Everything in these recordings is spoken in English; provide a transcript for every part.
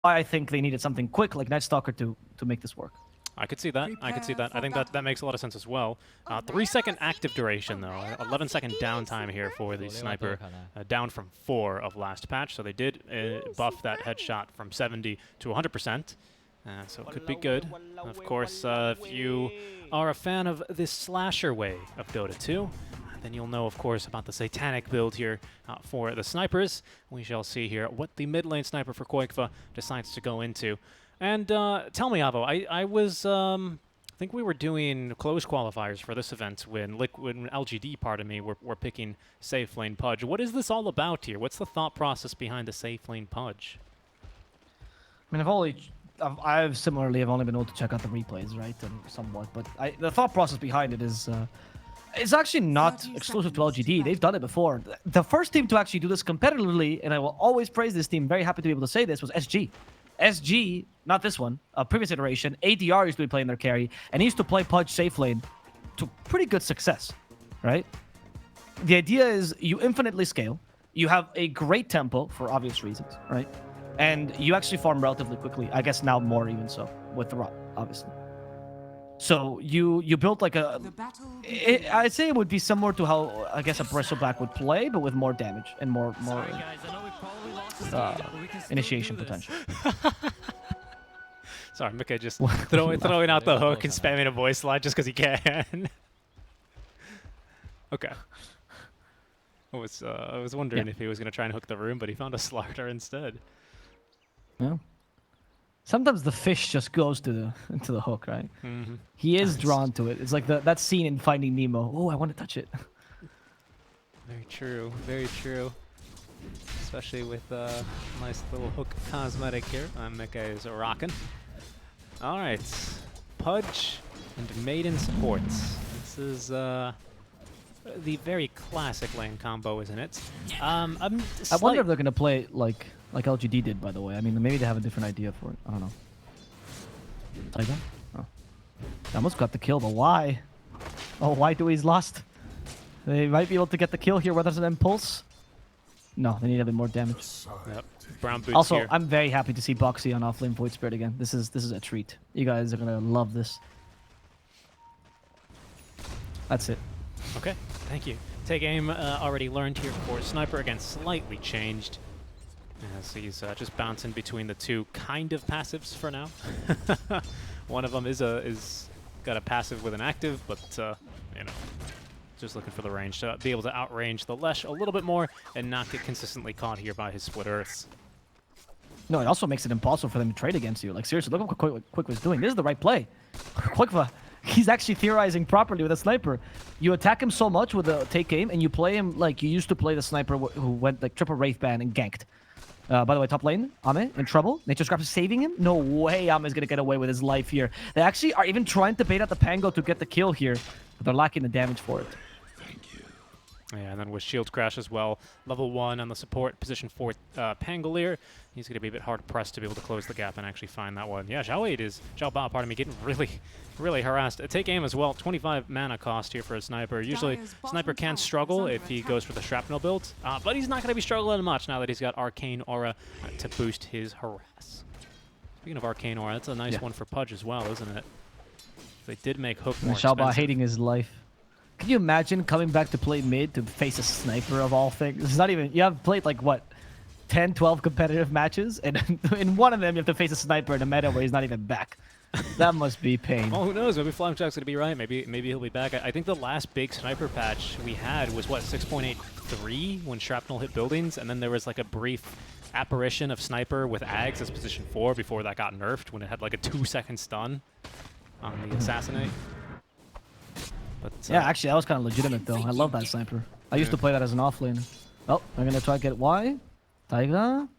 why I think they needed something quick like Night Stalker to make this work. I could see that. I could see that. I think that makes a lot of sense as well. 3-second active duration, though. 11-second downtime here for the sniper, down from 4 of last patch. So they did buff that headshot from 70 to 100%. So it could be good. Of course, if you are a fan of this slasher way of Dota 2, then you'll know, of course, about the satanic build here for the snipers. We shall see here what the mid lane sniper for Koikva decides to go into. And tell me, Avo, I think we were doing close qualifiers for this event when LGD, pardon me, were picking safe lane Pudge. What is this all about here? What's the thought process behind the safe lane Pudge? I mean, I've similarly have only been able to check out the replays, right, and somewhat, but the thought process behind it is it's actually not exclusive to LGD. They've done it before. The first team to actually do this competitively, and I will always praise this team, very happy to be able to say this, was SG. SG, not this one, a previous iteration, ADR used to be playing their carry, and he used to play Pudge safe lane to pretty good success, right? The idea is you infinitely scale, you have a great tempo for obvious reasons, right? And you actually farm relatively quickly. I guess now more even so with the rot, obviously. So you built like a... I'd say it would be similar to how, I guess, a Bristleback would play, but with more damage and more initiation potential. Sorry, Mika just throwing out the hook and spamming a voice line just because he can. Okay. I was wondering if he was going to try and hook the room, but he found a Slarter instead. Yeah. Sometimes the fish just goes to the hook, right? Mm-hmm. He is drawn to it. It's like that scene in Finding Nemo. Oh, I want to touch it. Very true. Very true. Especially with a nice little hook cosmetic here. Mika is rocking. All right. Pudge and Maiden supports. This is the very classic lane combo, isn't it? I wonder if they're going to play like LGD did, by the way. I mean, maybe they have a different idea for it. I don't know. Tiger? Oh. They almost got the kill, but why? Oh, why do he's lost? They might be able to get the kill here, whether it's an impulse. No, they need a bit more damage. Yep. Brown boots also, here. I'm very happy to see Boxy on offlane Void Spirit again. This is a treat. You guys are gonna love this. That's it. Okay, thank you. Take aim already learned here for Sniper. Again, slightly changed. As he's just bouncing between the two kind of passives for now. One of them is got a passive with an active, but you know, just looking for the range to be able to outrange the Lesh a little bit more and not get consistently caught here by his split earths. No, it also makes it impossible for them to trade against you. Like, seriously, look at what Quick was doing. This is the right play. Quickva, he's actually theorizing properly with a sniper. You attack him so much with a take aim, and you play him like you used to play the sniper who went like triple Wraith Ban and ganked. By the way, top lane, Ame in trouble. Nature's Grasp is saving him. No way Ame's going to get away with his life here. They actually are even trying to bait out the Pango to get the kill here, but they're lacking the damage for it. Yeah, and then with Shield Crash as well. Level 1 on the support, position 4 Pangolier. He's going to be a bit hard pressed to be able to close the gap and actually find that one. Yeah, Xiao Ba, pardon me, getting really harassed. Take aim as well. 25 mana cost here for a sniper. Usually, sniper can struggle if he goes for the shrapnel build, but he's not going to be struggling much now that he's got Arcane Aura to boost his harass. Speaking of Arcane Aura, that's a nice one for Pudge as well, isn't it? They did make Hook more Xiao Ba expensive. hating his life. Can you imagine coming back to play mid to face a sniper of all things? It's not even... You have played, like, what, 10, 12 competitive matches? And in one of them, you have to face a sniper in a meta where he's not even back. That must be pain. Well, who knows? Maybe Flapjack's going to be right. Maybe he'll be back. I think the last big sniper patch we had was, what, 6.83 when Shrapnel hit buildings? And then there was, like, a brief apparition of Sniper with Ags as position 4 before that got nerfed when it had, like, a 2-second stun on the Assassinate. But, yeah, actually, that was kind of legitimate, though. I love that sniper. I used to play that as an offlane. Oh, I'm going to try to get Y. Taiga.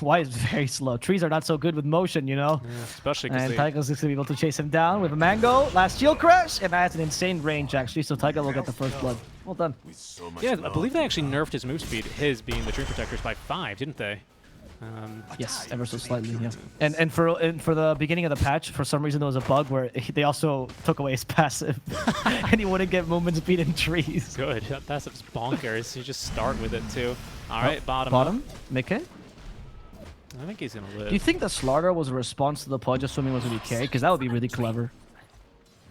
Y is very slow. Trees are not so good with motion, you know? Yeah, especially because And Taiga's just going to be able to chase him down with a Mango. Last shield crash, and that's an insane range, actually, so Taiga will get the first blood. Well done. Yeah, I believe they actually nerfed his move speed, his being the Dream Protectors, by 5, didn't they? Yes, ever so slightly, yeah. And for the beginning of the patch, for some reason there was a bug where they also took away his passive, and he wouldn't get movement speed in trees. Good, that passive's bonkers. You just start with it too. All right, bottom. Bottom, Mickey. I think he's gonna live. Do you think the Slaughter was a response to the Pudge assuming it was going to be carried? Because that would be really clever.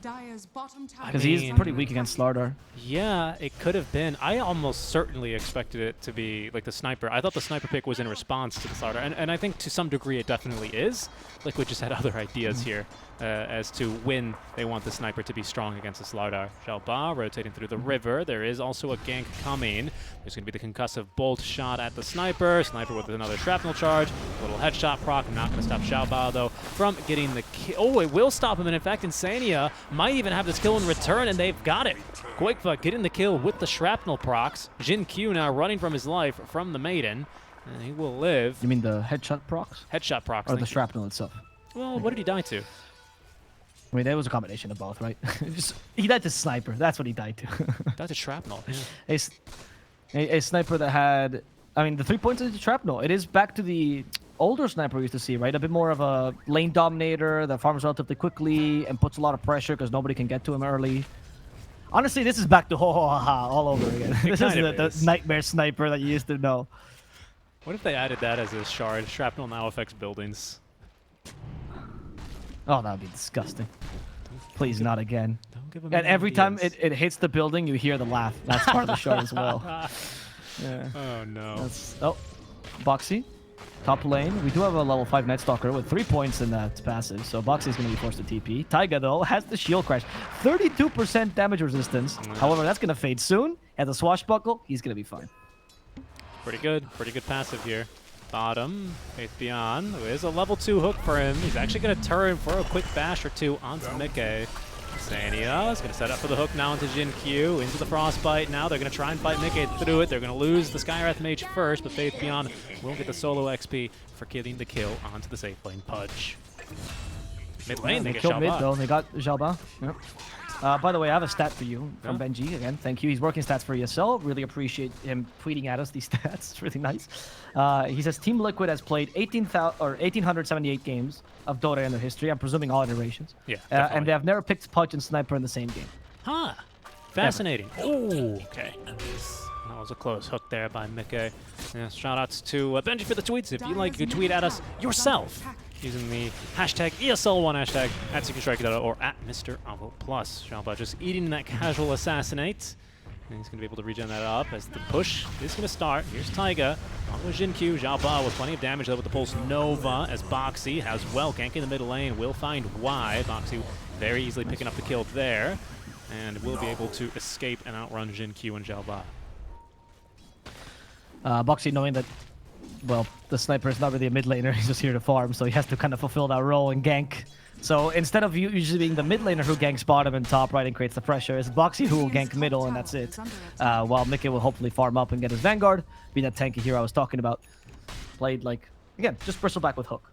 Because he's pretty weak against Slaughter. Yeah, it could have been. I almost certainly expected it to be like the sniper. I thought the sniper pick was in response to the Slaughter, and I think to some degree it definitely is. Liquid just had other ideas here as to when they want the sniper to be strong against the Slaughter. Jalba rotating through the river. There is also a gank coming. There's going to be the concussive bolt shot at the sniper. Sniper with another shrapnel charge. A little headshot proc. Not going to stop Xiaoba, though, from getting the kill. Oh, it will stop him, and in fact, Insania might even have this kill in return, and they've got it. Quakefa getting the kill with the shrapnel procs. Jin Q now running from his life from the Maiden, and he will live. You mean the headshot procs? Headshot procs. Or the shrapnel itself? Well, what did he die to? I mean, there was a combination of both, right? He died to sniper. That's what he died to. Died to shrapnel. Yeah. A sniper that had, I mean, the 3 points into shrapnel. It is back to the older sniper we used to see, right? A bit more of a lane dominator that farms relatively quickly and puts a lot of pressure because nobody can get to him early. Honestly, this is back to ho ho ha ha all over again. This is the nightmare sniper that you used to know. What if they added that as a shard? Shrapnel now affects buildings. Oh, that would be disgusting. Please, not again. Don't give him And every time ideas. it hits the building, you hear the laugh. That's part of the shard as well. Yeah. Oh, no. Oh, Boxy, top lane. We do have a level 5 Night Stalker with 3 points in that passive, so Boxy's going to be forced to TP. Taiga, though, has the shield crash. 32% damage resistance. However, that's going to fade soon. At the swashbuckle, he's going to be fine. Pretty good passive here. Bottom, Faith Beyond. There is a level 2 hook for him. He's actually going to turn for a quick bash or two onto Mickey. Sania is going to set up for the hook now into Jin Q, into the Frostbite now. They're going to try and fight Mickey through it. They're going to lose the Skywrath Mage first, but Faith Beyond will get the solo XP for getting the kill onto the safe lane Pudge. Mid lane, they get killed mid, Xiaoba. though. They got Xiaoba. Yep. By the way, I have a stat for you from Benji. Again, thank you. He's working stats for ESL. Really appreciate him tweeting at us these stats. It's really nice. He says Team Liquid has played 1,878 games of Dota in their history. I'm presuming all iterations. Yeah, and they have never picked Pudge and Sniper in the same game. Huh. Fascinating. Oh, okay. That was a close hook there by Mickey. Yeah, shout outs to Benji for the tweets. If you like, you can tweet at us yourself using the hashtag ESL1 hashtag at SeekerStrike or at Mr. Avo Plus. Xiaoba just eating that casual assassinate. And he's going to be able to regen that up as the push is going to start. Here's Taiga on with Jin Q. Xiaoba with plenty of damage though with the Pulse Nova as Boxy has well ganking the mid lane. Will find why. Boxy very easily picking up the kill there. And will be able to escape and outrun Jin Q and Xiaoba. Boxy knowing that, well, the sniper is not really a mid laner, he's just here to farm, so he has to kind of fulfill that role and gank. So instead of usually being the mid laner who ganks bottom and top right and creates the pressure, it's Boxy who will gank middle and that's it. While Mickey will hopefully farm up and get his Vanguard, be that tanky hero I was talking about. Played like, again, just Bristleback with hook.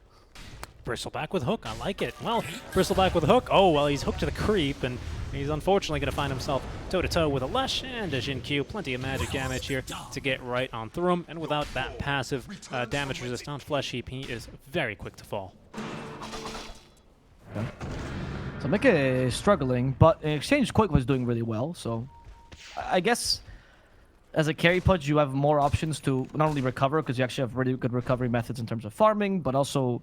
Bristleback with hook, I like it. Well, Bristleback with hook, oh, well, he's hooked to the creep, and he's unfortunately going to find himself toe-to-toe with a Lush and a Jin Q. Plenty of magic damage here to get right on through him, and without that passive damage resistance Flesh Heap, he is very quick to fall. Okay. So Mickey is struggling, but in exchange, Quake was doing really well, so I guess as a carry Pudge, you have more options to not only recover, because you actually have really good recovery methods in terms of farming, but also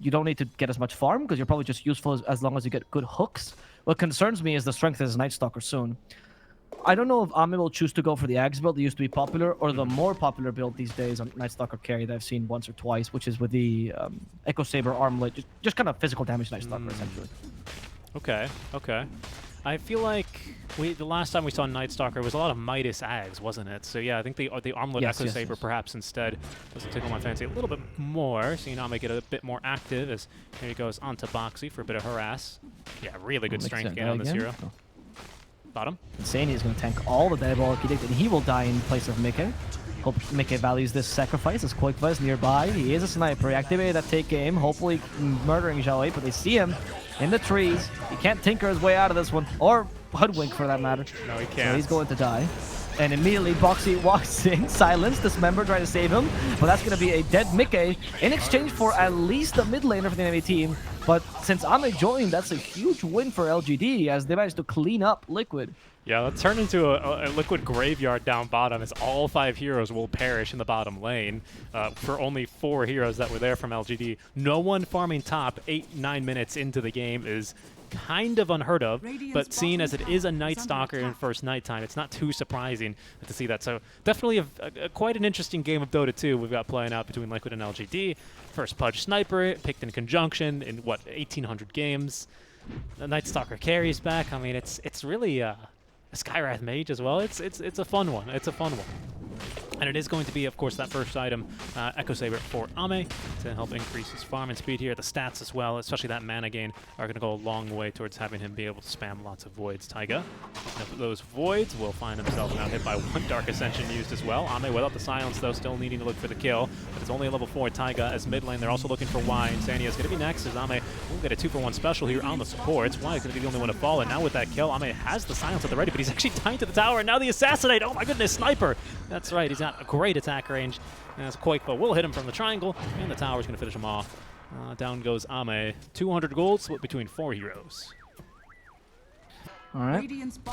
you don't need to get as much farm because you're probably just useful as long as you get good hooks. What concerns me is the strength as Night Stalker soon. I don't know if Ami will choose to go for the Ags build that used to be popular or the more popular build these days on Night Stalker carry that I've seen once or twice, which is with the Echo Saber Armlet, just kind of physical damage Night Stalker essentially. Okay, okay. I feel like the last time we saw Night Stalker was a lot of Midas Ags, wasn't it? So yeah, I think the Armlet Echo Saber perhaps instead doesn't tickle my fancy a little bit more. So you now make it a bit more active as here he goes onto Boxy for a bit of harass. Yeah, really good strength gain on this hero. Oh. Bottom. Insane is going to tank all the Diabolic Edict and he will die in place of Mickey. Hope Mickey values this sacrifice as Quakefa is nearby. He is a sniper. He activated that take aim, hopefully murdering Xiao, but they see him in the trees. He can't tinker his way out of this one, or hoodwink for that matter. No, he can't. So he's going to die. And immediately Boxy walks in, silence, dismember, trying to save him. But that's going to be a dead Mickey in exchange for at least a mid laner for the enemy team. But since Ame joined, that's a huge win for LGD as they managed to clean up Liquid. Yeah, let's turn into a liquid graveyard down bottom as all 5 heroes will perish in the bottom lane for only 4 heroes that were there from LGD. No one farming top 8-9 minutes into the game is kind of unheard of, but seeing as it is a Night Stalker in first nighttime, it's not too surprising to see that. So definitely quite an interesting game of Dota 2 we've got playing out between Liquid and LGD. First Pudge Sniper, picked in conjunction in, what, 1,800 games. The Night Stalker carries back. I mean, it's really... Skywrath Mage as well. It's a fun one. It's a fun one. And it is going to be, of course, that first item, Echo Saber for Ame to help increase his farm and speed here. The stats as well, especially that mana gain, are going to go a long way towards having him be able to spam lots of Voids. Taiga, those Voids will find himself now hit by 1 Dark Ascension used as well. Ame without the silence, though, still needing to look for the kill. But it's only a level 4 Taiga as mid lane. They're also looking for Y. Insania is going to be next as Ame will get a 2-for-1 special here on the supports. Y is going to be the only one to fall. And now with that kill, Ame has the silence at the ready, but he's actually tied to the tower. And now the Assassinate. Oh my goodness, Sniper. That's right. He's got a great attack range. As Quakeba will hit him from the triangle, and the tower's going to finish him off. Down goes Ame. 200 gold split between 4 heroes. All right.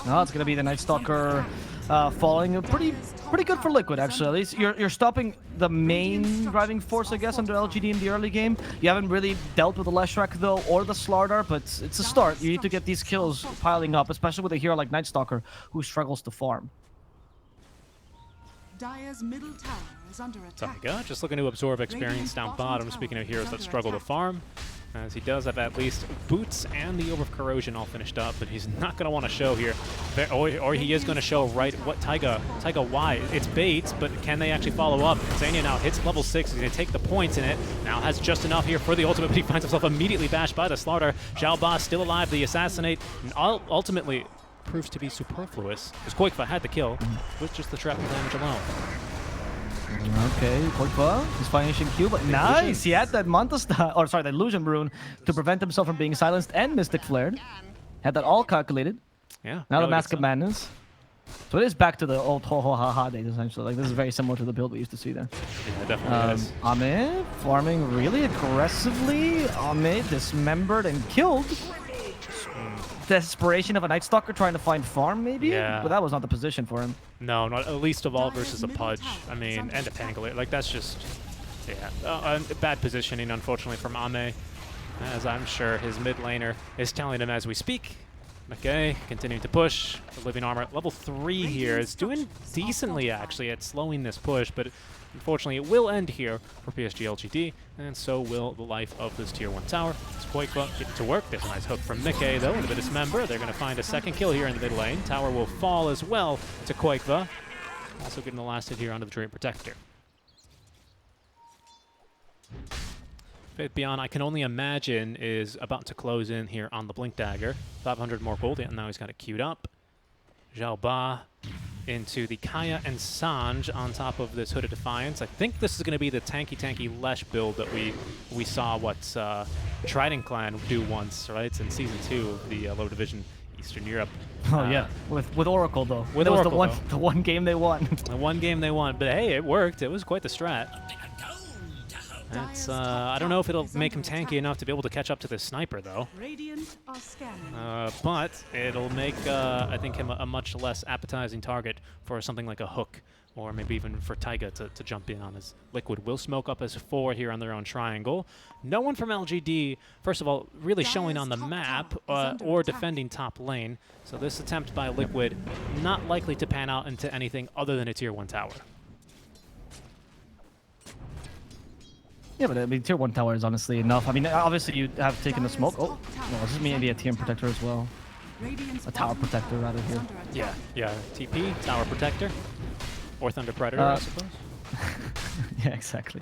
Now it's going to be the Night Stalker falling. Pretty good for Liquid, actually. At least you're stopping the main driving force, I guess, under LGD in the early game. You haven't really dealt with the Leshrac, though, or the Slardar, but it's a start. You need to get these kills piling up, especially with a hero like Night Stalker, who struggles to farm. Dire's middle tower is under attack. Taiga just looking to absorb experience down bottom, speaking of heroes that struggle to farm. As he does have at least Boots and the Orb of Corrosion all finished up, but he's not going to want to show here. Or he is going to show right what Taiga Y. It's bait, but can they actually follow up? Zania now hits level 6. He's going to take the points in it. Now has just enough here for the ultimate, but he finds himself immediately bashed by the Slaughter. Xiao Ba still alive, the Assassinate, and ultimately proves to be superfluous, because Quakeba had the kill with just the shrapnel damage alone. Okay, Quakeba, he's finishing Q, but nice! He had that Manta or sorry, that Illusion Rune to prevent himself from being silenced and Mystic Flared. Had that all calculated. Yeah. Now the Mask of Madness. So it is back to the old ho-ho-ha-ha days, essentially. Like, this is very similar to the build we used to see there. Yeah, definitely is. Ame farming really aggressively. Ame dismembered and killed. Desperation of a Night Stalker trying to find farm, maybe? Yeah. But that was not the position for him. No, not least of all versus a Pudge. I mean, and a Pangolier. Like, that's just, yeah, bad positioning, unfortunately, from Ame. As I'm sure his mid laner is telling him as we speak. Okay, continuing to push. The Living Armor, level 3 here, is doing decently, actually, at slowing this push, but unfortunately, it will end here for PSG.LGD, and so will the life of this Tier 1 tower. It's Quakeba getting to work. There's a nice hook from Mickey, though, and a bit of Dismember. They're going to find a second kill here in the mid lane. Tower will fall as well to Quakeba. Also getting the last hit here onto the Dream Protector. Faith Beyond, I can only imagine, is about to close in here on the Blink Dagger. 500 more gold, and now he's got it queued up. Xiao Ba into the Kaya and Sanj on top of this Hooded Defiance. I think this is going to be the tanky Lesh build that we saw Trident Clan do once, right? It's in Season 2 of the low division Eastern Europe. Oh yeah, with Oracle though. With that Oracle, was the one game they won. The one game they won, but hey, it worked. It was quite the strat. It's, I don't know if it'll make him tanky enough to be able to catch up to this Sniper, though. But it'll make, I think, him a much less appetizing target for something like a Hook, or maybe even for Taiga to jump in on his Liquid. Will smoke up as 4 here on their own triangle. No one from LGD, first of all, really showing on the map or defending top lane. So this attempt by Liquid not likely to pan out into anything other than a Tier 1 tower. Yeah, but I mean, Tier 1 tower is honestly enough. I mean, obviously you have taken the smoke. Oh, no, this is maybe a TM Protector as well. A Tower Protector rather here. Yeah, TP, Tower Protector, or Thunder Predator, I suppose. Yeah, exactly.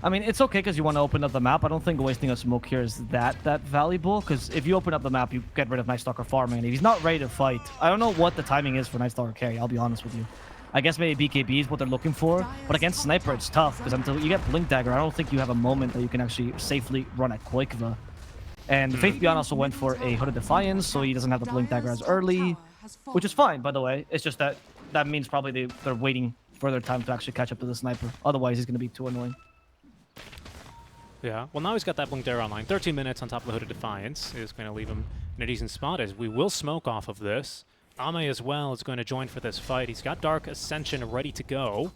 I mean, it's okay because you want to open up the map. I don't think wasting a smoke here is that valuable, because if you open up the map, you get rid of Night Stalker farming, and if he's not ready to fight, I don't know what the timing is for Night Stalker carry, I'll be honest with you. I guess maybe BKB is what they're looking for, but against Sniper it's tough, because until you get Blink Dagger, I don't think you have a moment that you can actually safely run at Quakeba. And Faith Beyond also went for a Hooded Defiance, so he doesn't have the Blink Dagger as early, which is fine, by the way. It's just that means probably they're waiting for their time to actually catch up to the Sniper. Otherwise, he's going to be too annoying. Yeah, well, now he's got that Blink Dagger online. 13 minutes on top of the Hooded Defiance is going to leave him in a decent spot, as we will smoke off of this. Ame as well is going to join for this fight. He's got Dark Ascension ready to go.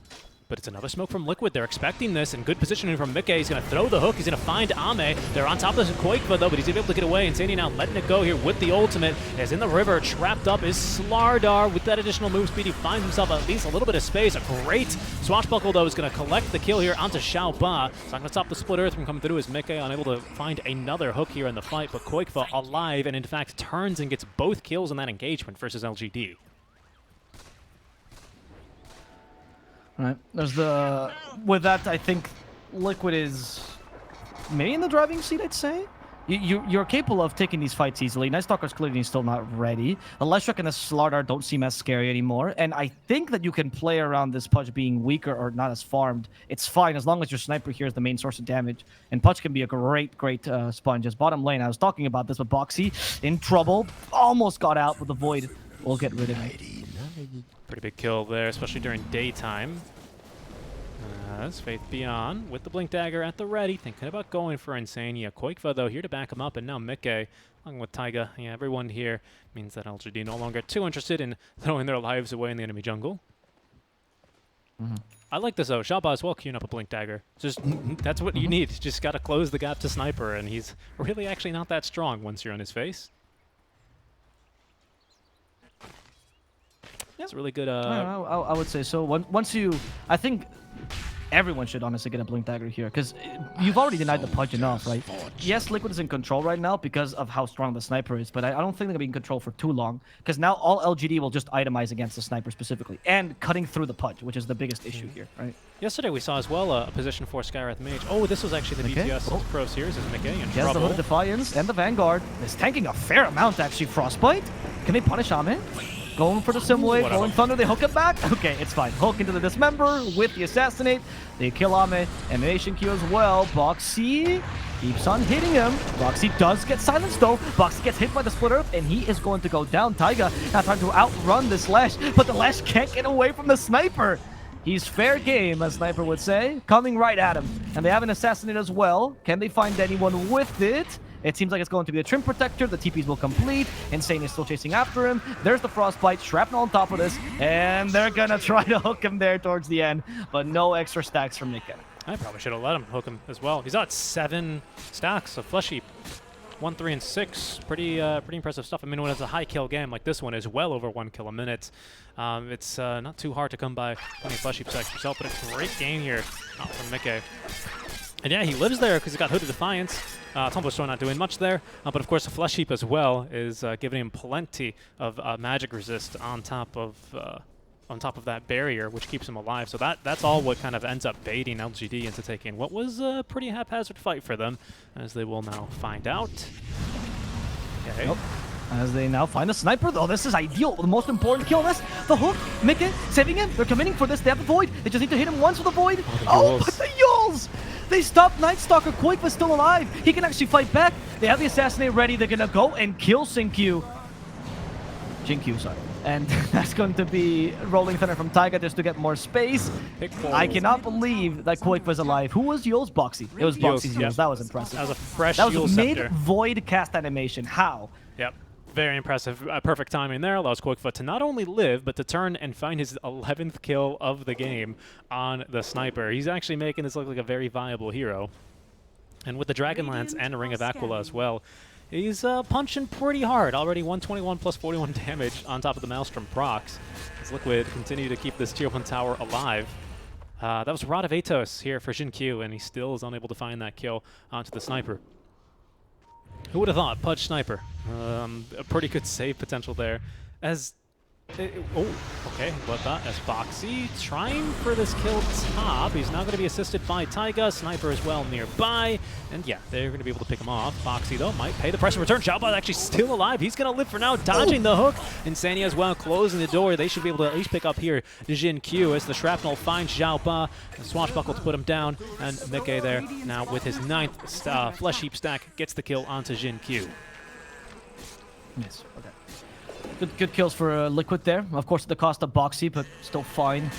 But it's another smoke from Liquid. They're expecting this, and good positioning from Mikke. He's going to throw the hook. He's going to find Ame. They're on top of this Quakeva, though, but he's able to get away. Insania now letting it go here with the ultimate. As in the river, trapped up is Slardar. With that additional move speed, he finds himself at least a little bit of space. A great swashbuckle, though, is going to collect the kill here onto Xiao Ba. It's not going to stop the split earth from coming through as Mikke unable to find another hook here in the fight, but Quakeva alive, and in fact turns and gets both kills in that engagement versus LGD. Right. There's the... With that, I think Liquid is maybe in the driving seat, I'd say. You're capable of taking these fights easily. Night Stalker's clearly still not ready. The Leshrac and the Slardar don't seem as scary anymore. And I think that you can play around this Pudge being weaker or not as farmed. It's fine as long as your sniper here is the main source of damage. And Pudge can be a great sponge. As bottom lane, I was talking about this with Boxy. In trouble. Almost got out with the Void. We'll get rid of him. Pretty big kill there, especially during daytime. As Faith Beyond with the Blink Dagger at the ready, thinking about going for Insania. Quakeva, though, here to back him up, and now Mikke, along with Taiga. Yeah, everyone here means that LGD no longer too interested in throwing their lives away in the enemy jungle. I like this, though. Xiao Ba as well queuing up a Blink Dagger. Just that's what you need. Just got to close the gap to Sniper, and he's really actually not that strong once you're on his face. It's really good. I would say so. Once you, I think everyone should honestly get a Blink Dagger here because you've already denied the Pudge enough, right? Yes, Liquid is in control right now because of how strong the Sniper is, but I don't think they're gonna be in control for too long because now all LGD will just itemize against the Sniper specifically and cutting through the Pudge, which is the biggest issue here, right? Yesterday we saw as well a position for Skywrath Mage. Oh, this was actually the BTS Pro Series as Mikke in He has trouble. the Hood of Defiance and the Vanguard. Is tanking a fair amount actually. Frostbite. Can they punish Ame? Going for the Simwave, Rolling Thunder, they hook him back. Okay, it's fine. Hook into the Dismember with the Assassinate. They kill Ame. Animation Q as well. Boxy keeps on hitting him. Boxy does get silenced though. Boxy gets hit by the Split Earth and he is going to go down. Taiga now trying to outrun this Lash, but the Lash can't get away from the Sniper. He's fair game, as Sniper would say, coming right at him. And they have an Assassinate as well. Can they find anyone with it? It seems like it's going to be the Trim Protector. The TPs will complete. Insane is still chasing after him. There's the Frostbite. Shrapnel on top of this. And they're going to try to hook him there towards the end. But no extra stacks from Mikke. I probably should have let him hook him as well. He's got 7 stacks of Flesh Heap. 1, 3, and 6. Pretty impressive stuff. I mean, when it's a high kill game like this one is well over 1 kill a minute, it's not too hard to come by 20 Flesh Heap stacks yourself, but a great game here from Mikke. And yeah, he lives there because he's got Hood of Defiance. Tumbler Storm not doing much there, but of course the Flesh Heap as well is giving him plenty of magic resist on top of that barrier, which keeps him alive. So that's all what kind of ends up baiting LGD into taking what was a pretty haphazard fight for them, as they will now find out. Okay. Nope. As they now find the Sniper, though, this is ideal. The most important kill in this. The hook, Mikke, saving him. They're committing for this. They have the Void. They just need to hit him once with the Void. Oh, but the Yules! They stopped Night Stalker. Quakeva's still alive. He can actually fight back. They have the Assassinate ready. They're gonna go and kill Jinq, sorry. And that's going to be Rolling Thunder from Taiga just to get more space. I cannot believe that Quakeva's alive. Who was Yules? Boxy. It was Boxy's Yules. That was impressive. That was a fresh That was Yules a scepter. mid-Void cast animation. How? Yep. Very impressive. Perfect timing there. Allows Quakeva to not only live, but to turn and find his 11th kill of the game on the Sniper. He's actually making this look like a very viable hero. And with the Dragon Lance and a Ring of Aquila as well, he's punching pretty hard. Already 121 plus 41 damage on top of the Maelstrom procs. As Liquid continue to keep this tier 1 tower alive. That was Rod of Atos here for Jinq, and he still is unable to find that kill onto the Sniper. Who would have thought? Pudge Sniper. A pretty good save potential there. As oh, okay, what that? As Boxy trying for this kill top. He's now going to be assisted by Taiga. Sniper as well nearby. And yeah, they're going to be able to pick him off. Boxy, though, might pay the price in return. Xiao Ba actually still alive. He's going to live for now, dodging the hook. Insania as well, closing the door. They should be able to at least pick up here Jinq as the Shrapnel finds Xiao Ba. The Swashbuckle to put him down. And Mikke there now with his 9th Flesh Heap stack gets the kill onto Jinq. Yes, okay. Good kills for Liquid there. Of course, at the cost of Boxy, but still fine.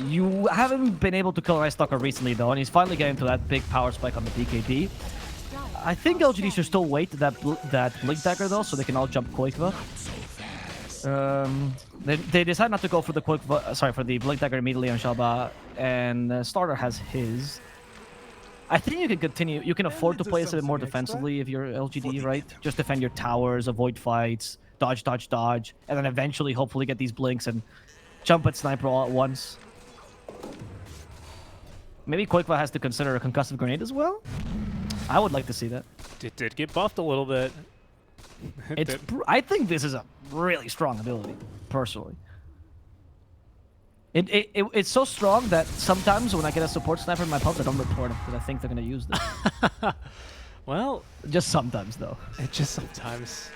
You haven't been able to kill Night Stalker recently, though, and he's finally getting to that big power spike on the BKB. I think LGD should still wait that Blink Dagger, though, so they can all jump Quakeva. They decide not to go for the for the Blink Dagger immediately on Shalba, and Starter has his. I think you can continue. You can afford to play this a bit more defensively if you're LGD, right? Just defend your towers, avoid fights, dodge, dodge, dodge, and then eventually, hopefully, get these blinks and jump at Sniper all at once. Maybe Quakeва has to consider a concussive grenade as well. I would like to see that. It did get buffed a little bit. I think this is a really strong ability, personally. It's so strong that sometimes when I get a support sniper in my pubs, I don't report it because I think they're going to use this. Well, just sometimes, though. It just sometimes.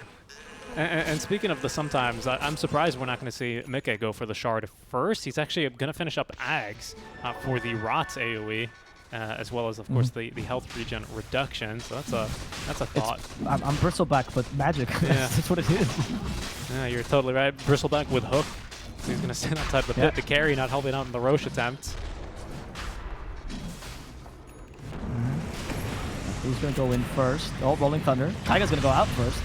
And speaking of the sometimes, I'm surprised we're not going to see Mike go for the shard first. He's actually going to finish up Ags for the Rot's AoE, as well as, of course, the health regen reduction. So that's a thought. I'm Bristleback, but magic. Yeah. That's what it is. Yeah, you're totally right. Bristleback with hook. So he's going to stand outside the pit. The carry not helping out in the Roche attempt. He's going to go in first. Oh, Rolling Thunder. Taiga's going to go out first.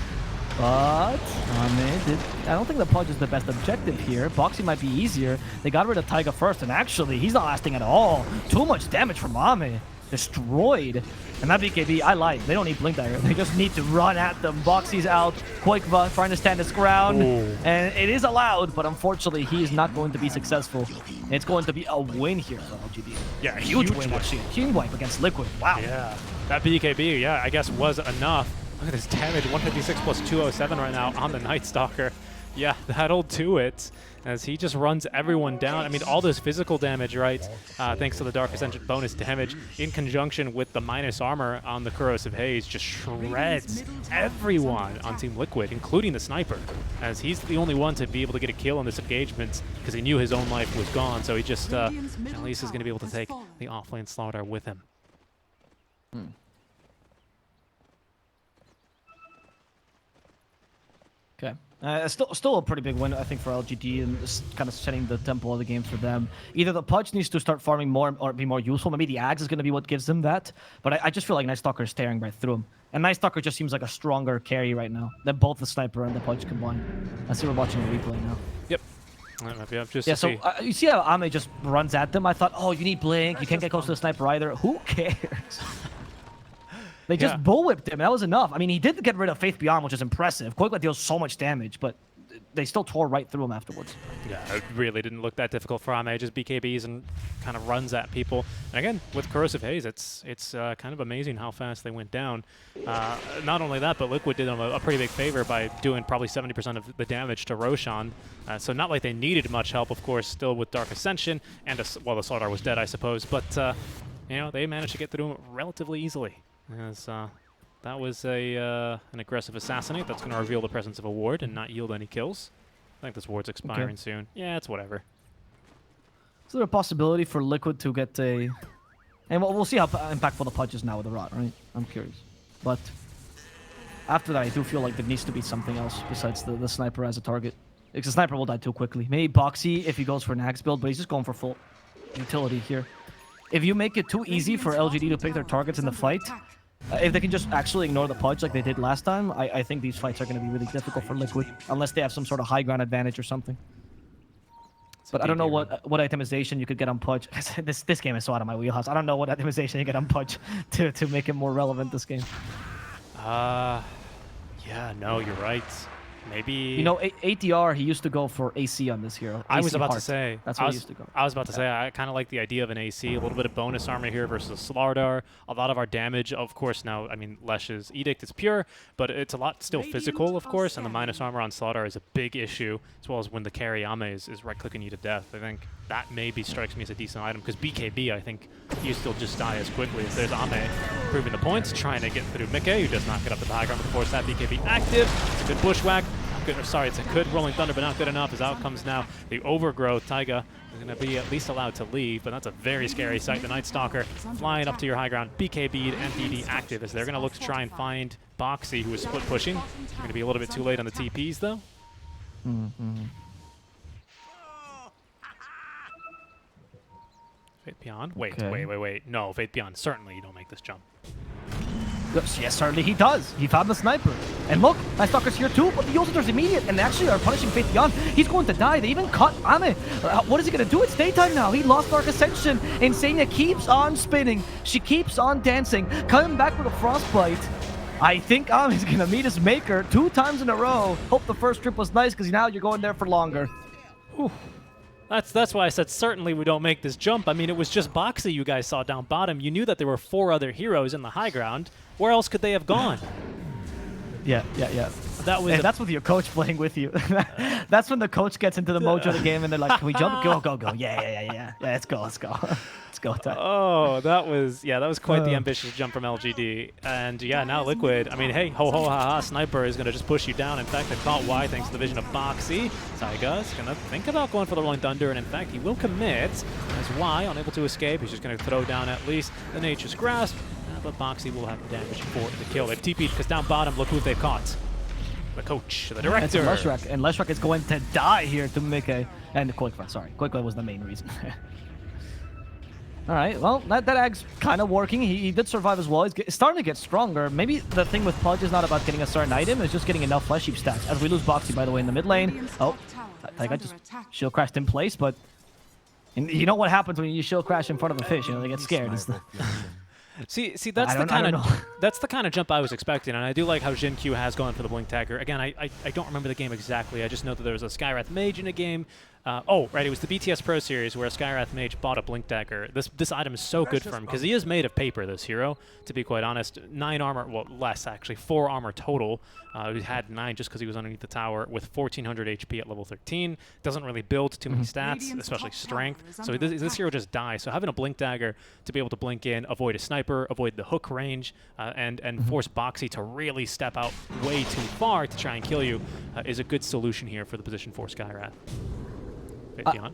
But I don't think the Pudge is the best objective here. Boxy might be easier. They got rid of Taiga first, and actually, he's not lasting at all. Too much damage from Ame. Destroyed. And that BKB, I like. They don't need Blink Dagger. They just need to run at them. Boxy's out. Quakeva trying to stand his ground. Ooh. And it is allowed, but unfortunately, he is not going to be successful. It's going to be a win here for LGD. Yeah, a huge win, actually. Team wipe against Liquid. Wow. Yeah. That BKB, yeah, I guess was enough. Look at this damage, 156 plus 207 right now on the Night Stalker. Yeah, that'll do it, as he just runs everyone down. I mean, all this physical damage, right, thanks to the Dark Ascension bonus damage, in conjunction with the minus armor on the Corrosive Haze, just shreds everyone on Team Liquid, including the Sniper, as he's the only one to be able to get a kill on this engagement, because he knew his own life was gone, so he just, at least is going to be able to take the offlane Slaughter with him. Okay. Still a pretty big win, I think, for LGD, and kind of setting the tempo of the game for them. Either the Pudge needs to start farming more or be more useful. Maybe the Ags is going to be what gives them that. But I just feel like Night Stalker is tearing right through him. And Night Stalker just seems like a stronger carry right now than both the Sniper and the Pudge combined. I see we're watching a replay now. Yep. Just yeah, so you see how Ame just runs at them? I thought, oh, you need Blink. You can't get close to the Sniper either. Who cares? They just bullwhipped him. That was enough. I mean, he did get rid of Faith Beyond, which is impressive. Quakewa deals so much damage, but they still tore right through him afterwards. Yeah, it really didn't look that difficult for Ame. Just BKBs and kind of runs at people. And again, with Corrosive Haze, it's kind of amazing how fast they went down. Not only that, but Liquid did them a pretty big favor by doing probably 70% of the damage to Roshan. So not like they needed much help, of course, still with Dark Ascension. And, well, the Slardar was dead, I suppose. But, you know, they managed to get through him relatively easily. As that was an aggressive assassinate. That's going to reveal the presence of a ward and not yield any kills. I think this ward's expiring soon. Yeah, it's whatever. Is there a possibility for Liquid to get a... And we'll see how impactful the Pudge is now with the Rot, right? I'm curious. But after that, I do feel like there needs to be something else besides the Sniper as a target. Because the Sniper will die too quickly. Maybe Boxy if he goes for an Axe build, but he's just going for full utility here. If you make it too easy for LGD to pick their targets in the fight, if they can just actually ignore the Pudge like they did last time, I think these fights are going to be really difficult for Liquid, unless they have some sort of high ground advantage or something. But I don't know what itemization you could get on Pudge. This game is so out of my wheelhouse. I don't know what itemization you get on Pudge to make it more relevant this game. Yeah, no, you're right. Maybe... You know, ATR, he used to go for AC on this hero. I was about to say. That's where he used to go. I was about to say, I kind of like the idea of an AC, a little bit of bonus armor here versus Slardar. A lot of our damage, of course, now, I mean, Lesh's Edict is pure, but it's a lot still physical, of course, and the minus armor on Slardar is a big issue, as well as when the carry Ame is right-clicking you to death. I think that maybe strikes me as a decent item, because BKB, I think, you still just die as quickly as there's Ame proving the points, trying to get through Mike, who does not get up the high ground, but force that BKB active. It's a good bushwhack. Sorry, it's a good Rolling Thunder, but not good enough. As out comes now the Overgrowth. Taiga is going to be at least allowed to leave, but that's a very scary sight. The Night Stalker flying up to your high ground. BKB'd and DD active as they're going to look to try and find Boxy, who is split pushing. Going to be a little bit too late on the TPs, though. Faith Beyond? Wait. No, Faith Beyond. Certainly you don't make this jump. Yes, certainly he does. He found the Sniper. And look, Night Stalker's here too, but the Ultimate's immediate, and they actually are punishing Faith Beyond. He's going to die. They even cut Ame. What is he going to do? It's daytime now. He lost Dark Ascension. Insania keeps on spinning. She keeps on dancing. Coming back with a Frostbite. I think Ame's going to meet his maker 2 times in a row. Hope the first trip was nice, because now you're going there for longer. Whew. That's why I said certainly we don't make this jump. I mean, it was just Boxy you guys saw down bottom. You knew that there were 4 other heroes in the high ground. Where else could they have gone? Yeah. That's with your coach playing with you. That's when the coach gets into the mojo of the game and they're like, "Can we jump? Go. Yeah. Let's go. Let's go. Time. Oh, that was quite the ambitious jump from LGD. And yeah, now Liquid. I mean, hey, ho ho ha ha, Sniper is gonna just push you down. In fact, they caught Y thanks to the vision of Boxy. Taiga's gonna think about going for the Rolling Thunder, and in fact, he will commit as Y unable to escape. He's just gonna throw down at least the Nature's Grasp. But Boxy will have the damage for the kill. They've TP'd because down bottom, look who they've caught. The coach, the director. It's Leshrac, and Leshrac is going to die here to Mickey. And Quickfire, sorry. Quickfire was the main reason. All right, well, that Ag's kind of working. He did survive as well. He's starting to get stronger. Maybe the thing with Pudge is not about getting a certain item, it's just getting enough Flesh Heap stacks. As we lose Boxy, by the way, in the mid lane. Oh, Taiga just shield crashed in place, but you know what happens when you shield crash in front of a fish? You know, they get scared. See, that's the kind of jump I was expecting, and I do like how Jin Q has gone for the Blink Dagger. Again, I don't remember the game exactly. I just know that there was a Skywrath Mage in a game. Oh, right, it was the BTS Pro Series where a Skywrath Mage bought a Blink Dagger. This item is so good for him because he is made of paper, this hero, to be quite honest. 9 armor, well, less actually, 4 armor total. He had 9 just because he was underneath the tower with 1400 HP at level 13. Doesn't really build too many stats, especially strength. So this hero just dies. So having a Blink Dagger to be able to blink in, avoid a sniper, avoid the hook range, and force Boxy to really step out way too far to try and kill you is a good solution here for the position for Skywrath.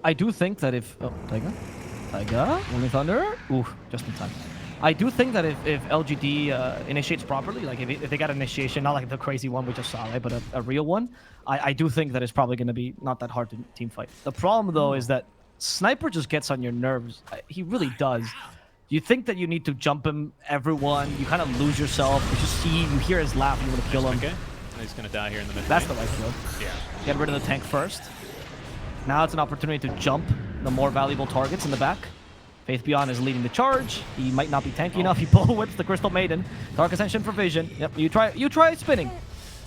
I do think that if... Oh, Taiga? Only Thunder? Ooh, just in time. I do think that if LGD initiates properly, like if they got initiation, not like the crazy one we just saw, right, but a real one, I do think that it's probably going to be not that hard to team fight. The problem, though, is that Sniper just gets on your nerves. He really does. You think that you need to jump him, everyone, you kind of lose yourself. You hear his laugh, you want to kill him. Okay. He's going to die here in the mid. That's the right field. Yeah. Get rid of the tank first. Now it's an opportunity to jump the more valuable targets in the back. Faith Beyond is leading the charge. He might not be tanky enough. He bull whips the Crystal Maiden. Dark Ascension for vision. Yep, you try spinning.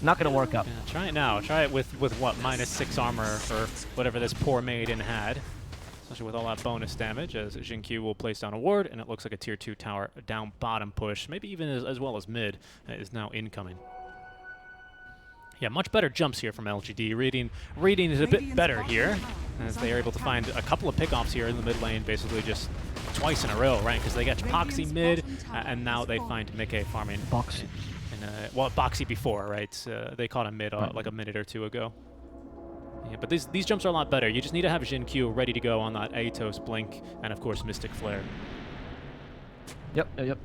Not gonna work out. Yeah, try it now. Try it with what, -6 armor or whatever this poor Maiden had. Especially with all that bonus damage, as Jin Q will place down a ward, and it looks like a tier 2 tower down bottom push, maybe even as well as mid, is now incoming. Yeah, much better jumps here from LGD. Reading is a bit better here, as they are able to find a couple of pickoffs here in the mid lane, basically just twice in a row, right? Because they got Boxy mid, and now they find Mickey farming. Boxy. Well, Boxy before, right? They caught him mid like a minute or two ago. Yeah, but these jumps are a lot better. You just need to have Jin Q ready to go on that Atos Blink, and of course Mystic Flare. Yep.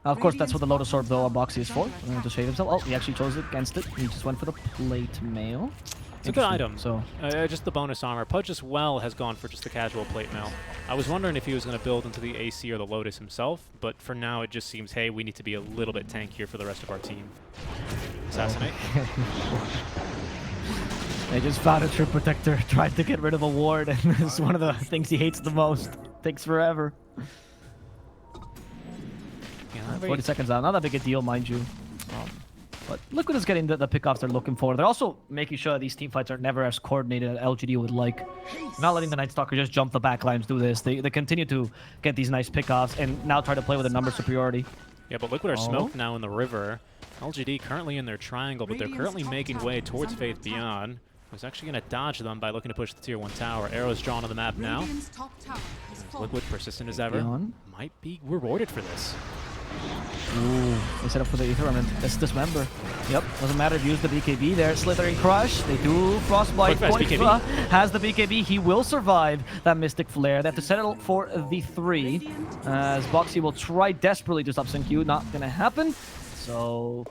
Of course, that's what the Lotus Orb, though, Boxy is for. To save himself. Oh, he actually chose against it. He just went for the Plate Mail. It's a good item. So just the bonus armor. Pudge as well has gone for just the casual Plate Mail. I was wondering if he was going to build into the AC or the Lotus himself, but for now it just seems, hey, we need to be a little bit tankier for the rest of our team. Assassinate. They just found a Trip Protector, tried to get rid of a ward, and it's one of the things he hates the most. Takes forever. 40 seconds out, not that big a deal, mind you. But Liquid is getting the pickoffs they're looking for. They're also making sure that these team fights are never as coordinated as LGD would like. Not letting the Night Stalker just jump the backlines, do this. They continue to get these nice pickoffs and now try to play with a number superiority. Yeah, but Liquid are smoked now in the river. LGD currently in their triangle, but they're currently making way towards Faith Beyond. Who's actually going to dodge them by looking to push the tier 1 tower. Arrows drawn on the map now. Liquid, persistent as ever, might be rewarded for this. Ooh, they set up for the Ether. I mean, let's dismember. Yep, doesn't matter if you use the BKB there. Slithering Crush, they do Frostbite. Has the BKB, he will survive that Mystic Flare. They have to settle for the 3. As Boxy will try desperately to stop Q, not gonna happen. So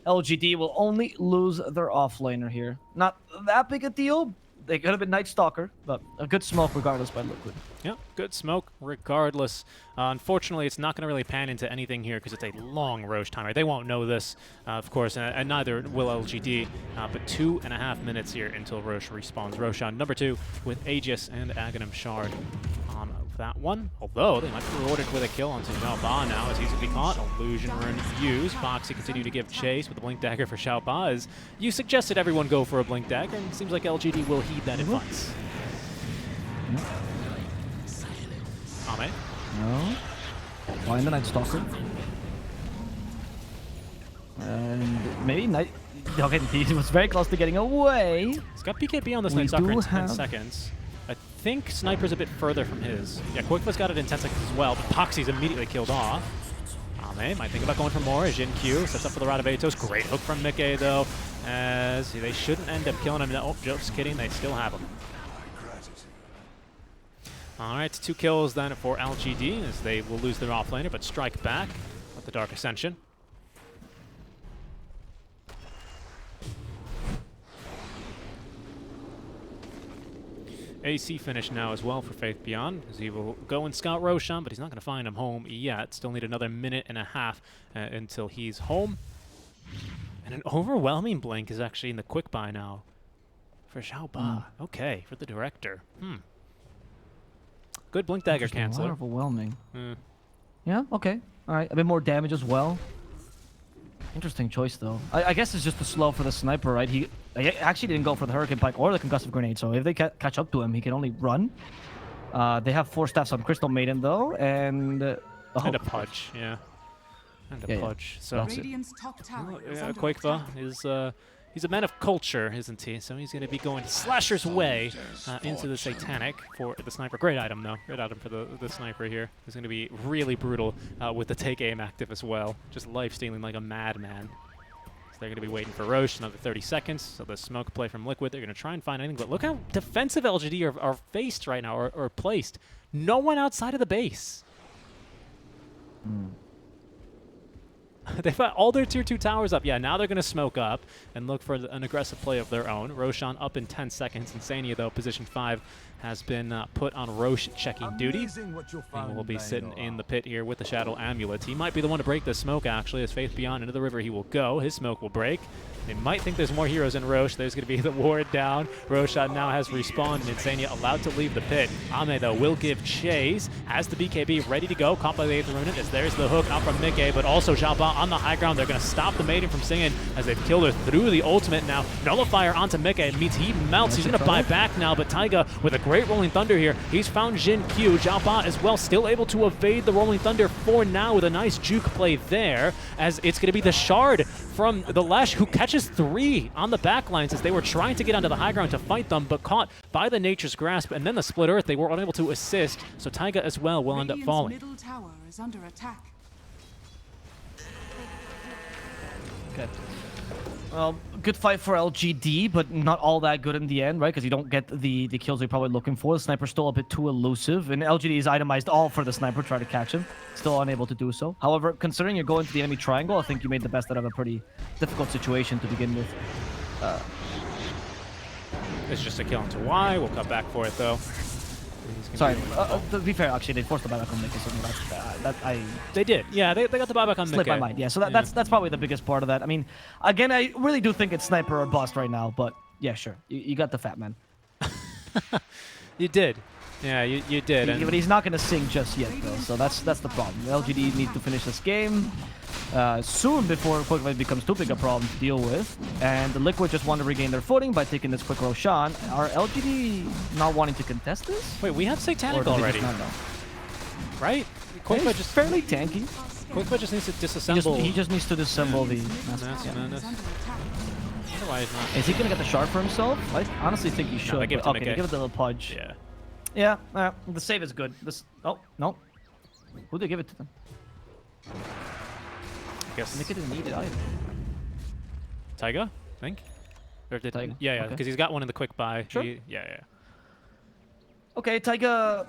LGD will only lose their offlaner here. Not that big a deal, They could have been Night Stalker, but a good smoke regardless by Liquid. Yeah, good smoke regardless. Unfortunately, it's not going to really pan into anything here because it's a long Roche timer. They won't know this, of course, and neither will LGD. But 2.5 minutes here until Roche respawns. Roche on number 2 with Aegis and Aghanim Shard on that one. Although they might be rewarded with a kill onto Xiaoba now as he's going to be caught. Illusion Rune used. Boxy continue to give chase with the Blink Dagger for Xiaoba as you suggested everyone go for a Blink Dagger, and it seems like LGD will heed that advice. Ame. No. Find the Night Stalker. And maybe Night... Okay, he was very close to getting away. He's got PKB on this Night Stalker in 10 seconds. I think Sniper's a bit further from his. Yeah, Quickfoot's got it in 10 seconds as well, but Poxy's immediately killed off. Ame might think about going for more. Jin Q sets up for the Radavetos. Great hook from Mickey, though, as they shouldn't end up killing him. Oh, just kidding, they still have him. All right, 2 kills then for LGD as they will lose their offlaner, but strike back with the Dark Ascension. AC finish now as well for Faith Beyond, as he will go and scout Roshan, but he's not going to find him home yet. Still need another 1.5 minutes until he's home. And an overwhelming blink is actually in the quick buy now for Xiaoba. Okay, for the director. Good Blink Dagger canceler. Overwhelming. Yeah, okay. All right, a bit more damage as well. Interesting choice, though. I guess it's just too slow for the Sniper, right? He actually didn't go for the Hurricane Pike or the Concussive Grenade, so if they catch up to him, he can only run. They have 4 staffs on Crystal Maiden, though, and... and a Pudge, yeah. And a Pudge. So, Quakeba is... he's a man of culture, isn't he? So he's going to be going Slasher's Way into the Satanic for the Sniper. Great item, though. Great item for the Sniper here. He's going to be really brutal with the Take Aim active as well. Just life-stealing like a madman. So they're going to be waiting for Roche another 30 seconds. So the smoke play from Liquid. They're going to try and find anything. But look how defensive LGD are faced right now, or placed. No one outside of the base. They've got all their tier 2 towers up. Yeah, now they're going to smoke up and look for an aggressive play of their own. Roshan up in 10 seconds. Insania, though, position 5 has been put on Roche checking duty. And will be sitting in the pit here with the Shadow Amulet. He might be the one to break the smoke, actually. As Faith Beyond into the river he will go. His smoke will break. They might think there's more heroes in Roche. There's going to be the ward down. Roshan now has respawned, and Insania allowed to leave the pit. Ame, though, will give chase. Has the BKB ready to go. Caught by the 8th Remnant as there's the hook out from Mickey, but also Xiaoba on the high ground. They're going to stop the Maiden from singing as they've killed her through the ultimate now. Nullifier onto Mickey. It means he melts. He's going to buy back now, but Taiga with a great Rolling Thunder here. He's found Jin Q. Xiaoba as well, still able to evade the Rolling Thunder for now with a nice juke play there, as it's going to be the Shard from the Lesh who catches 3 on the backlines as they were trying to get onto the high ground to fight them, but caught by the Nature's Grasp, and then the Split Earth. They were unable to assist, so Taiga as well will end up falling. Middle tower is under attack. Okay. Well, good fight for LGD, but not all that good in the end, right? Because you don't get the kills you're probably looking for. The Sniper's still a bit too elusive, and LGD is itemized all for the Sniper, try to catch him. Still unable to do so. However, considering you're going to the enemy triangle, I think you made the best out of a pretty difficult situation to begin with. It's just a kill into Y. We'll cut back for it, though. Sorry, to be fair, actually, they forced the buyback on Mickey, so They did, yeah, they got the buyback on Mickey. Slipped my mind, yeah, so that's probably the biggest part of that. I mean, again, I really do think it's Sniper or Bust right now, but yeah, sure, you got the fat man. You did. Yeah, you did. But he's not going to sing just yet, though, so that's the problem. LGD needs to finish this game soon before Quickfight becomes too big a problem to deal with. And the Liquid just want to regain their footing by taking this quick Roshan. Are LGD not wanting to contest this? Wait, we have Satanic already. Right? Quickfight just fairly tanky. Quickfight just needs to disassemble. He just needs to disassemble the Madness. Is he going to get the shard for himself? I honestly think he should. No, give it to okay, Mickey. give it to the Pudge. Yeah. Yeah, the save is good. Oh, no. Who did they give it to them? I guess Mickey didn't need it either. Taiga, I think? Or did, Taiga? Yeah, because he's got one in the quick buy. Sure. Yeah. Okay, Taiga...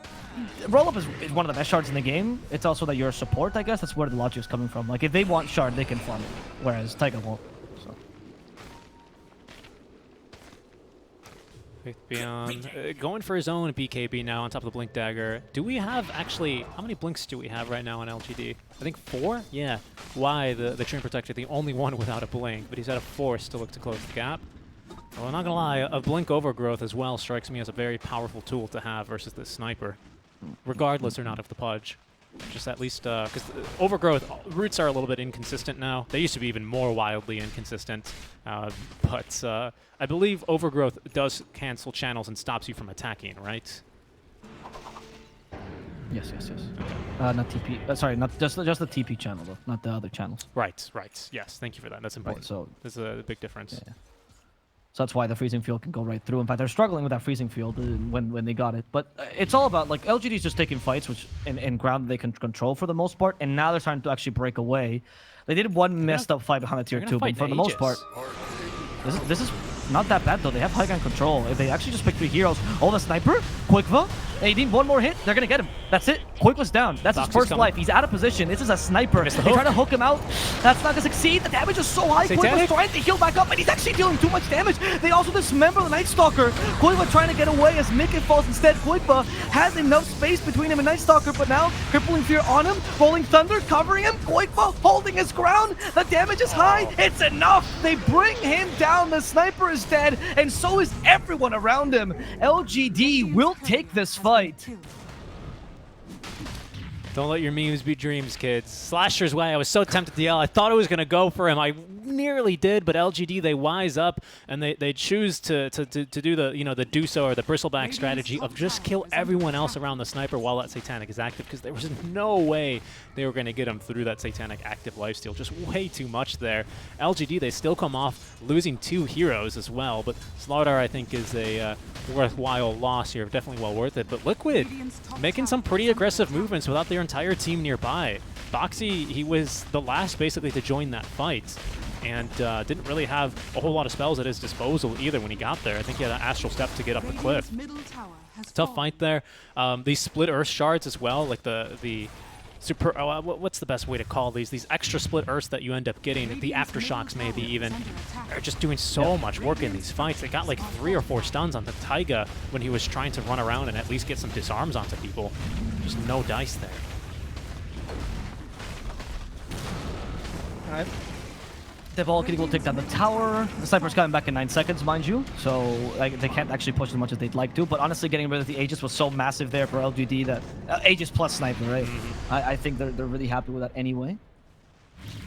Roll-up is one of the best shards in the game. It's also that you're a support, I guess. That's where the logic is coming from. Like, if they want shard, they can farm it. Whereas Taiga won't. So. Beyond going for his own BKB now on top of the Blink Dagger. Do we have actually, how many blinks do we have right now on LGD? I think 4? Yeah. Why the Train Protector, the only one without a blink, but he's at a force to look to close the gap. Well, I'm not gonna lie, a Blink Overgrowth as well strikes me as a very powerful tool to have versus this Sniper, regardless or not of the Pudge. Just at least, because Overgrowth roots are a little bit inconsistent now. They used to be even more wildly inconsistent, but I believe Overgrowth does cancel channels and stops you from attacking, right? Yes. Not TP. Sorry, not just the TP channel though, not the other channels. Right. Yes, thank you for that. That's important. Right, so there's a big difference. Yeah. So that's why the freezing field can go right through. In fact, they're struggling with that freezing field when they got it. But it's all about, like, LGD's just taking fights which in ground they can control for the most part, and now they're starting to actually break away. They did one messed up fight behind the tier 2, but for the most part, this is not that bad though. They have high gun control. If they actually just pick 3 heroes, the Sniper, Quickva, they need one more hit, they're gonna get him. That's it. Quickva's down. That's his first life. He's out of position. This is a Sniper. They try to hook him out. That's not gonna succeed. The damage is so high. Quickva's trying to heal back up, and he's actually dealing too much damage. They also dismember the Night Stalker. Quickva trying to get away as Mickey falls instead. Quickva has enough space between him and Night Stalker, but now Crippling Fear on him. Rolling Thunder covering him. Quickva holding his ground. The damage is high. It's enough. They bring him down. The Sniper is dead, and so is everyone around him. LGD will take this fight. Don't let your memes be dreams, kids. Slasher's way. I was so tempted to yell. I thought I was going to go for him. I nearly did, but LGD, they wise up and they choose to do the, you know, the Duso or the Bristleback strategy of just kill everyone else around the Sniper while that Satanic is active, because there was no way they were going to get him through that Satanic active lifesteal. Just way too much there. LGD, they still come off losing 2 heroes as well, but Slardar, I think, is a worthwhile loss here. Definitely well worth it. But Liquid making some pretty aggressive movements without their entire team nearby. Boxy, he was the last basically to join that fight, and didn't really have a whole lot of spells at his disposal either when he got there. I think he had an Astral Step to get up the cliff. Tough fight there. These split Earth shards as well, like the super, what's the best way to call these extra split Earths that you end up getting, the Aftershocks maybe even, are just doing so much work in these fights. They got like 3 or 4 stuns onto Taiga when he was trying to run around and at least get some disarms onto people. Just no dice there. Alright. Devolking will take down the tower. The Sniper's coming back in 9 seconds, mind you, so like, they can't actually push as much as they'd like to, but honestly getting rid of the Aegis was so massive there for LGD that... Aegis plus Sniper, right? I think they're really happy with that anyway.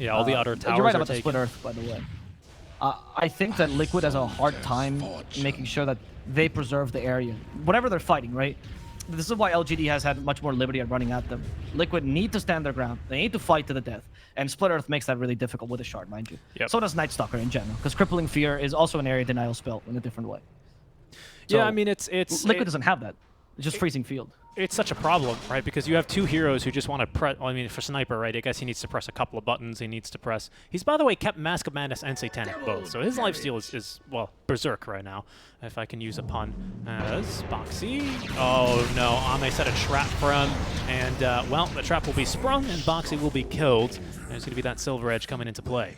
Yeah, all the other towers You're right are about the Split Earth, by the way. I think that Liquid has a hard time making sure that they preserve the area. Whatever they're fighting, right? This is why LGD has had much more liberty at running at them. Liquid need to stand their ground. They need to fight to the death. And Split Earth makes that really difficult with a shard, mind you. Yep. So does Night Stalker in general, because Crippling Fear is also an area denial spell in a different way. So yeah, I mean, Liquid doesn't have that. It's just freezing field. It's such a problem, right? Because you have 2 heroes who just want to press. Well, I mean, for Sniper, right? I guess he needs to press a couple of buttons. He needs to press. He's, by the way, kept Mask of Madness and Satanic both. So his lifesteal is well, berserk right now, if I can use a pun. As Boxy. Oh no, Ame set a trap for him, and well, the trap will be sprung, and Boxy will be killed. And there's going to be that Silver Edge coming into play.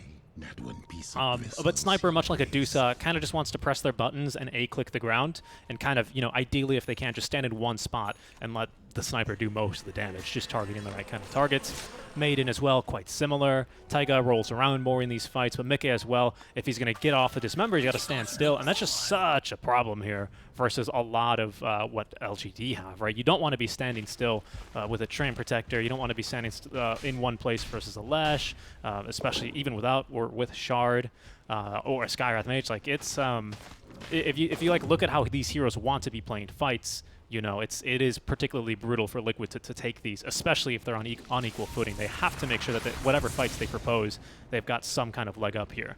But Sniper, much like a Dusa, kind of just wants to press their buttons and A-click the ground, and kind of, you know, ideally if they can, just stand in one spot and let the Sniper do most of the damage, just targeting the right kind of targets. Maiden as well, quite similar. Taiga rolls around more in these fights, but Mickey as well, if he's going to get off the Dismember, he's got to stand still, and that's just such a problem here versus a lot of what LGD have, right? You don't want to be standing still with a Train Protector. You don't want to be standing in one place versus a Lash, especially even without or with Shard or a Skywrath Mage. Like, it's if you like look at how these heroes want to be playing fights, you know, it is particularly brutal for Liquid to take these, especially if they're on unequal footing. They have to make sure that whatever fights they propose, they've got some kind of leg up here.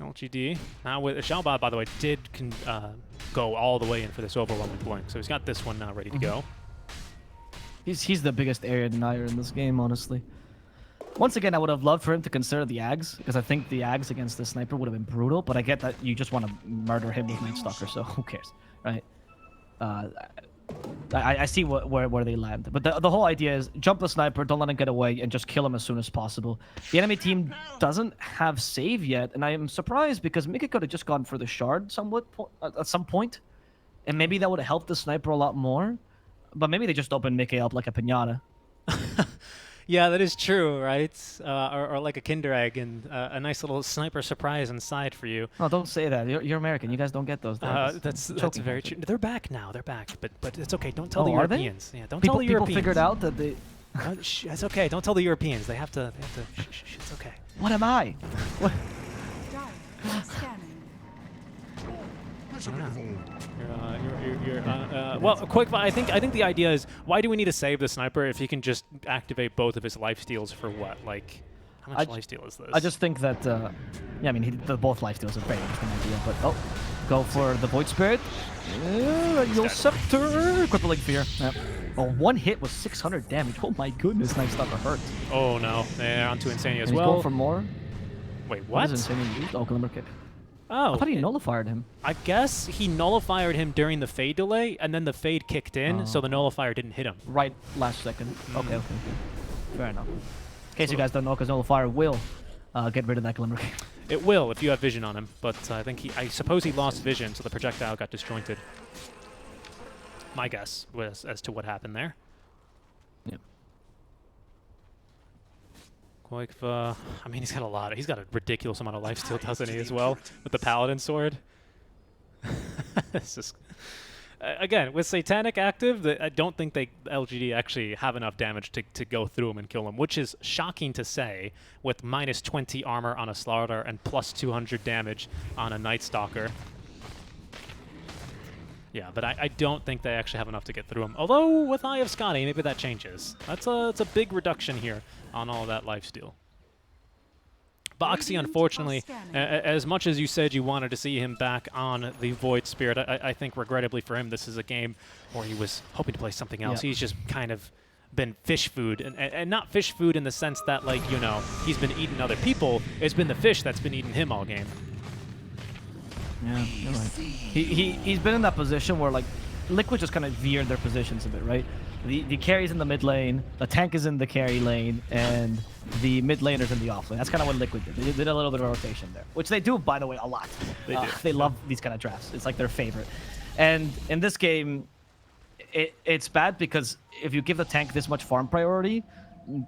LGD. Now with Xiaoba, by the way, did go all the way in for this overwhelming blink, so he's got this one now ready to go. He's the biggest area denier in this game, honestly. Once again, I would have loved for him to consider the Ags, because I think the Ags against the Sniper would have been brutal, but I get that you just want to murder him with Night Stalker, so who cares, right? I see where they land. But the whole idea is jump the sniper, don't let him get away, and just kill him as soon as possible. The enemy team doesn't have save yet, and I am surprised because Mickey could have just gone for the shard somewhat at some point, and maybe that would have helped the sniper a lot more. But maybe they just opened Mickey up like a piñata. Yeah, that is true, right? Or like a Kinder Egg and a nice little sniper surprise inside for you. No, don't say that. You're American. You guys don't get those. That's very true. They're back now. They're back, but it's okay. Don't tell the are they? Europeans. Yeah, don't tell the Europeans. People figured out that they. It's okay. Don't tell the Europeans. They have to. Shh, it's okay. What am I? What? Well, quick. I think the idea is, why do we need to save the sniper if he can just activate both of his life steals for what? Like, how much life steal is this? I just think that, yeah, I mean, both life steals are very interesting idea, but go for the Void Spirit. Your Scepter, crippling fear. Yep. Oh, one hit was 600 damage. Oh my goodness, Night Stalker hurt. Oh no, they're onto Insania as and well. He's going for more. Wait, what? What is Insania used? Oh, Glimmer Kick. Oh, I thought he nullified him. I guess he nullified him during the fade delay, and then the fade kicked in, so the nullifier didn't hit him. Right last second. Okay. Fair enough. In case you guys don't know, because nullifier will get rid of that Glimmer Kick. It will if you have vision on him, but I suppose he lost vision, so the projectile got disjointed. My guess was as to what happened there. Yep. Koikva, I mean, he's got a ridiculous amount of lifesteal, doesn't he, as well, with the Paladin Sword? It's just... again, with Satanic active, I don't think LGD actually have enough damage to go through him and kill him, which is shocking to say with minus 20 armor on a Slaughter and plus 200 damage on a Night Stalker. Yeah, but I don't think they actually have enough to get through him. Although, with Eye of Scotty, maybe that changes. It's a big reduction here on all that lifesteal. Boxy, unfortunately, as much as you said you wanted to see him back on the Void Spirit, I think regrettably for him, this is a game where he was hoping to play something else. He's just kind of been fish food, and not fish food in the sense that, like, you know, he's been eating other people. It's been the fish that's been eating him all game. Yeah, you're right. He's been in that position where, like, Liquid just kind of veered their positions a bit, right? The carry's in the mid lane, the tank is in the carry lane, and the mid laner's in the off lane. That's kind of what Liquid did. They did a little bit of rotation there, which they do, by the way, a lot. They do. They love these kind of drafts. It's like their favorite. And in this game, it's bad because if you give the tank this much farm priority,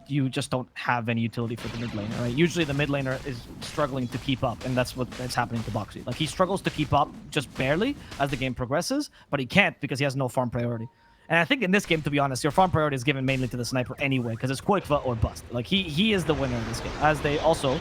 you just don't have any utility for the mid laner, right? Usually the mid laner is struggling to keep up, and that's what's happening to Boxy. Like, he struggles to keep up just barely as the game progresses, but he can't because he has no farm priority. And I think in this game, to be honest, your farm priority is given mainly to the sniper anyway, because it's Koikva or bust. Like, he is the winner in this game. As they also...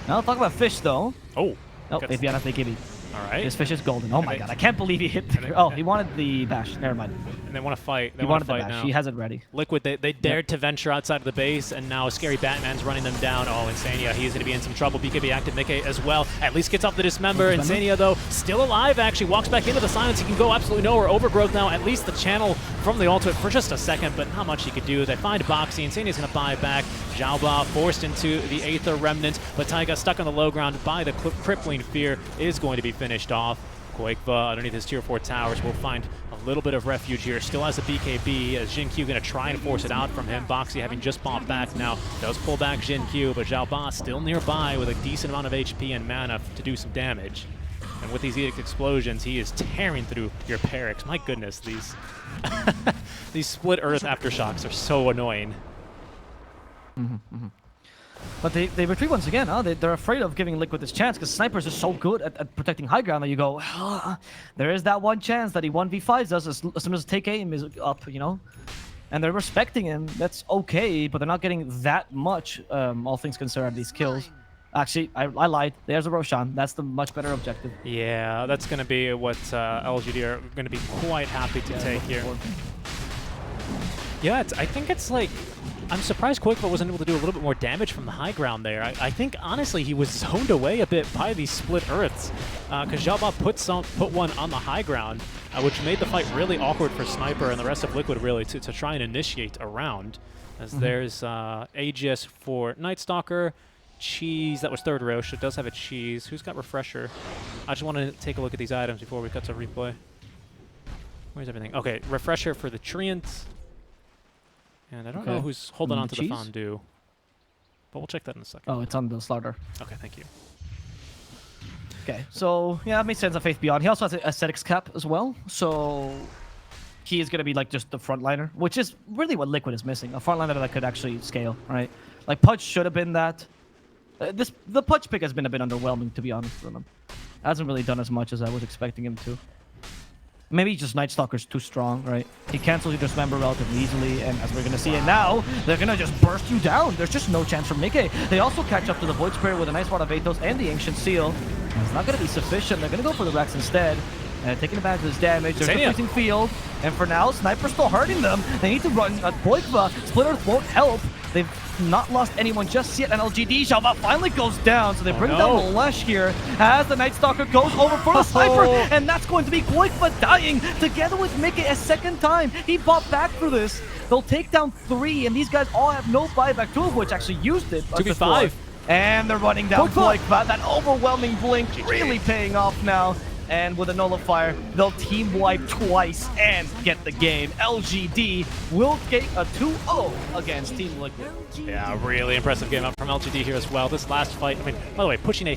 Now, talk about fish, though. Oh. Oh, Fabiana, they give you. All right. This fish is golden. Oh my god, I can't believe he hit the... Oh, he wanted the bash. Never mind. And they want to fight. He wanted the fight bash. now. He has it ready. Liquid, they dared to venture outside of the base, and now Scary Batman's running them down. Oh, Insania, he's going to be in some trouble. BKB active Mickey as well. At least gets off the Dismember. Insania, though, still alive, actually. Walks back into the silence. He can go absolutely nowhere. Overgrowth now. At least the channel from the ultimate for just a second, but not much he could do. They find Boxy. Insania's going to buy back. Xiaoba forced into the Aether Remnant, but Taiga stuck on the low ground by the Crippling Fear is going to be finished off. Koikva underneath his tier 4 towers will find a little bit of refuge here. Still has the BKB as Jin Q going to try and force it out from him. Boxy having just bought back now does pull back Jin Q, but Zhao Ba still nearby with a decent amount of HP and mana to do some damage. And with these Edict explosions, he is tearing through your Perix. My goodness, these these split Earth aftershocks are so annoying. But they retreat once again, huh? They're afraid of giving Liquid this chance because Snipers are so good at protecting high ground that you go, there is that one chance that he 1v5s us as soon as take aim is up, you know? And they're respecting him. That's okay, but they're not getting that much, all things considered, out of these kills. Actually, I lied. There's a Roshan. That's the much better objective. Yeah, that's going to be what LGD are going to be quite happy to take here. Yeah, I think it's like... I'm surprised Koikva wasn't able to do a little bit more damage from the high ground there. I think, honestly, he was zoned away a bit by these split Earths, because Xiaoba put one on the high ground, which made the fight really awkward for Sniper and the rest of Liquid, really, to try and initiate a round. As there's Aegis for Night Stalker, Cheese, that was third Roche, it does have a Cheese. Who's got Refresher? I just want to take a look at these items before we cut to replay. Where's everything? Okay, refresher for the Treant. And I don't know Okay. who's holding on to the cheese? fondue. But we'll check that in a second. Oh, it's on the starter. Okay, thank you. Okay, so yeah, it makes sense on Faith Beyond. He also has an aesthetics cap as well, so he is going to be like just the frontliner, which is really what Liquid is missing. A frontliner that could actually scale, right? Like Pudge should have been that. The Pudge pick has been a bit underwhelming, to be honest with him. Hasn't really done as much as I was expecting him to. Maybe just Night Stalker's too strong, right? He cancels your dismember relatively easily, and as we're going to see it now, they're going to just burst you down. There's just no chance for Mickey. They also catch up to the Void Spirit with a nice Rod of Athos and the Ancient Seal. And it's not going to be sufficient. They're going to go for the Rex instead. Taking advantage of this damage. There's a freezing field. And for now, Sniper's still hurting them. They need to run at Boikva. Split Earth won't help. They've not lost anyone just yet, and LGD Xiaoba finally goes down, so they bring down the Lesh here as the Night Stalker goes over for the Sniper, and that's going to be Boikva dying together with Mickey a second time. He bought back for this. They'll take down 3, and these guys all have no buyback, 2 of which actually used it. 2v5. And they're running down Boikva. That overwhelming blink really paying off now. And with a nullifier, they'll team wipe twice and get the game. LGD will take a 2-0 against Team Liquid. Yeah, really impressive game up from LGD here as well. This last fight, I mean, by the way, pushing a